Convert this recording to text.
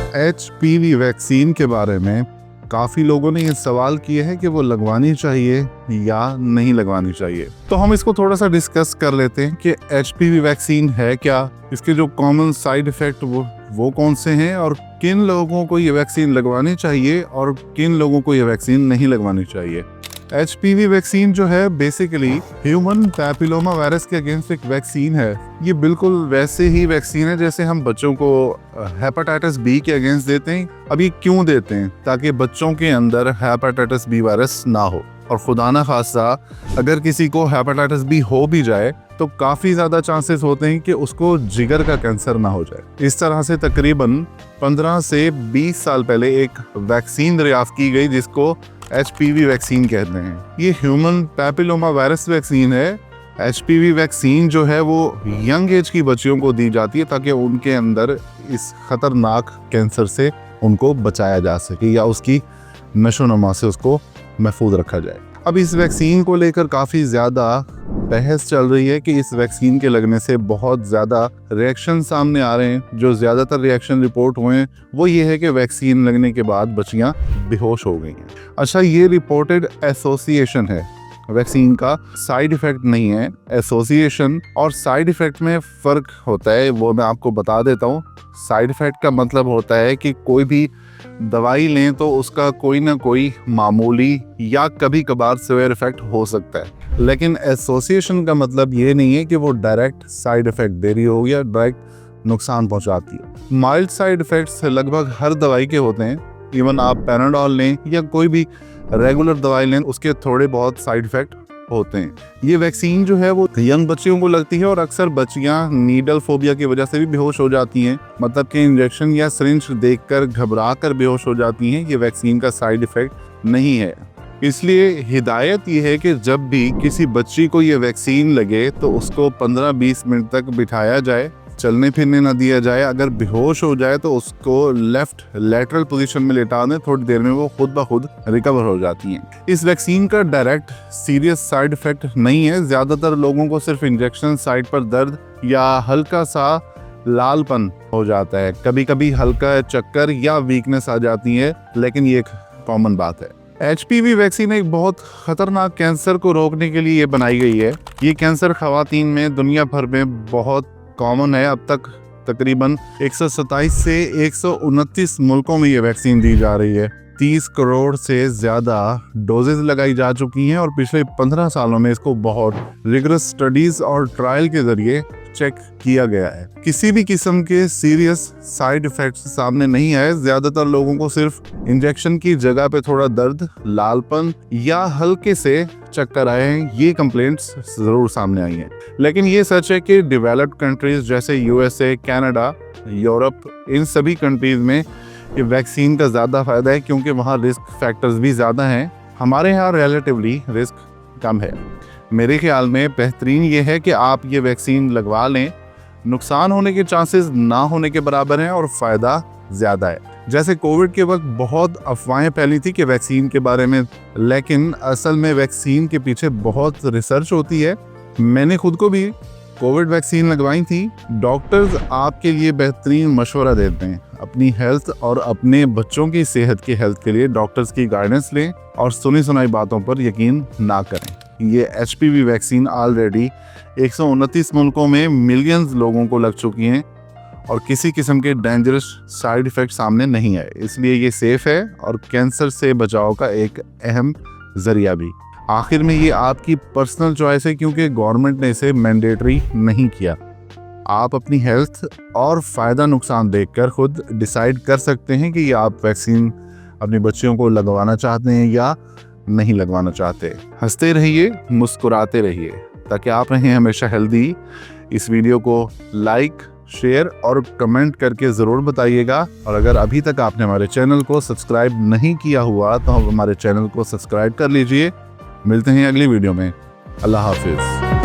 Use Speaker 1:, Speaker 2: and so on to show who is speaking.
Speaker 1: HPV vaccine के बारे में काफ़ी लोगों ने ये सवाल किए हैं कि वो लगवानी चाहिए या नहीं लगवानी चाहिए। तो हम इसको थोड़ा सा डिस्कस कर लेते हैं कि HPV वैक्सीन है क्या, इसके जो कॉमन साइड इफ़ेक्ट वो कौन से हैं और किन लोगों को ये वैक्सीन लगवानी चाहिए और किन लोगों को ये वैक्सीन नहीं लगवानी चाहिए। HPV वैक्सीन जो है बेसिकली ह्यूमन पैपिलोमा वायरस के अगेंस्ट एक वैक्सीन है। ये बिल्कुल वैसे ही वैक्सीन है जैसे हम बच्चों को हेपेटाइटिस बी के अगेंस्ट देते हैं। अब ये क्यों देते हैं? ताकि बच्चों के अंदर हेपेटाइटिस बी वायरस ना हो, और खुदा ना खास्ता अगर किसी को हेपेटाइटिस बी हो भी जाए तो काफ़ी ज़्यादा चांसेस होते हैं कि उसको जिगर का कैंसर ना हो जाए। इस तरह से तकरीबन 15 से 20 साल पहले एक वैक्सीन दरियाफ्त की गई जिसको HPV वैक्सीन कहते हैं। ये ह्यूमन पैपिलोमा वायरस वैक्सीन है। HPV वैक्सीन जो है वो यंग एज की बच्चियों को दी जाती है ताकि उनके अंदर इस खतरनाक कैंसर से उनको बचाया जा सके या उसकी नशोनुमा से उसको महफूज रखा जाए। अब इस वैक्सीन को लेकर काफ़ी ज़्यादा बहस चल रही है कि इस वैक्सीन के लगने से बहुत ज़्यादा रिएक्शन सामने आ रहे हैं। जो ज़्यादातर रिएक्शन रिपोर्ट हुए हैं वो ये है कि वैक्सीन लगने के बाद बच्चियां बेहोश हो गई हैं। अच्छा, ये रिपोर्टेड एसोसिएशन है, वैक्सीन का साइड इफ़ेक्ट नहीं है। एसोसिएशन और साइड इफ़ेक्ट में फ़र्क होता है, वो मैं आपको बता देता हूँ। साइड इफ़ेक्ट का मतलब होता है कि कोई भी दवाई लें तो उसका कोई ना कोई मामूली या कभी कभार सिवियर इफेक्ट हो सकता है, लेकिन एसोसिएशन का मतलब ये नहीं है कि वो डायरेक्ट साइड इफेक्ट दे रही हो या डायरेक्ट नुकसान पहुंचाती है। माइल्ड साइड इफेक्ट्स लगभग हर दवाई के होते हैं। इवन आप पैराडोल लें या कोई भी रेगुलर दवाई लें, उसके थोड़े बहुत साइड इफेक्ट होते हैं। ये वैक्सीन जो है वो यंग बच्चियों को लगती है और अक्सर बच्चियां नीडल फोबिया की वजह से भी बेहोश हो जाती हैं, मतलब कि इंजेक्शन या सिरिंज देखकर घबरा कर बेहोश हो जाती हैं। ये वैक्सीन का साइड इफेक्ट नहीं है। इसलिए हिदायत ये है कि जब भी किसी बच्ची को ये वैक्सीन लगे तो उसको 15-20 मिनट तक बिठाया जाए, चलने फिरने ना दिया जाए। अगर बेहोश हो जाए तो उसको लेफ्ट लैटरल पोजीशन में लेटा दें, थोड़ी देर में वो खुद ब खुद रिकवर हो जाती हैं। इस वैक्सीन का डायरेक्ट सीरियस साइड इफेक्ट नहीं है। ज़्यादातर लोगों को सिर्फ इंजेक्शन साइट पर दर्द या हल्का सा लालपन हो जाता है, कभी कभी हल्का चक्कर या वीकनेस आ जाती है, लेकिन ये एक कॉमन बात है। HPV वैक्सीन एक बहुत खतरनाक कैंसर को रोकने के लिए बनाई गई है। ये कैंसर खवातीन में दुनिया भर में बहुत कॉमन है। अब तक तकरीबन 127 से 129 मुल्कों में ये वैक्सीन दी जा रही है। 30 करोड़ से ज़्यादा डोजेज लगाई जा चुकी हैं और पिछले 15 सालों में इसको बहुत रिगरस स्टडीज़ और ट्रायल के ज़रिए चेक किया गया है। किसी भी किस्म के सीरियस साइड इफ़ेक्ट्स सामने नहीं आए। ज़्यादातर लोगों को सिर्फ इंजेक्शन की जगह पे थोड़ा दर्द, लालपन या हल्के से चक्कर आए हैं। ये कंप्लेंट्स ज़रूर सामने आई हैं। लेकिन ये सच है कि डेवलप्ड कंट्रीज़ जैसे USA, कनाडा, यूरोप, इन सभी कंट्रीज़ में ये वैक्सीन का ज़्यादा फ़ायदा है क्योंकि वहाँ रिस्क फैक्टर्स भी ज़्यादा हैं। हमारे यहाँ रिलेटिवली रिस्क कम है। मेरे ख्याल में बेहतरीन ये है कि आप ये वैक्सीन लगवा लें। नुकसान होने के चांसेस ना होने के बराबर हैं और फ़ायदा ज़्यादा है। जैसे कोविड के वक्त बहुत अफवाहें फैली थी कि वैक्सीन के बारे में, लेकिन असल में वैक्सीन के पीछे बहुत रिसर्च होती है। मैंने खुद को भी कोविड वैक्सीन लगवाई थी। डॉक्टर्स आपके लिए बेहतरीन मशवरा देते हैं। अपनी हेल्थ और अपने बच्चों की सेहत की हेल्थ के लिए डॉक्टर्स की गाइडेंस लें और सुनी सुनाई बातों पर यकीन ना करें। ये HPV वैक्सीन ऑलरेडी 129 मुल्कों में मिलियंस लोगों को लग चुकी हैं और किसी किस्म के डेंजरस साइड इफ़ेक्ट सामने नहीं आए। इसलिए ये सेफ है और कैंसर से बचाव का एक अहम जरिया भी। आखिर में ये आपकी पर्सनल चॉइस है क्योंकि गवर्नमेंट ने इसे मैंडेटरी नहीं किया। आप अपनी हेल्थ और फ़ायदा नुकसान देखकर खुद डिसाइड कर सकते हैं कि आप वैक्सीन अपनी बच्चियों को लगवाना चाहते हैं या नहीं लगवाना चाहते। हंसते रहिए, मुस्कुराते रहिए ताकि आप रहें हमेशा हेल्दी। इस वीडियो को लाइक, शेयर और कमेंट करके ज़रूर बताइएगा। और अगर अभी तक आपने हमारे चैनल को सब्सक्राइब नहीं किया हुआ तो हमारे चैनल को सब्सक्राइब कर लीजिए। मिलते हैं अगली वीडियो में। अल्लाह हाफिज़।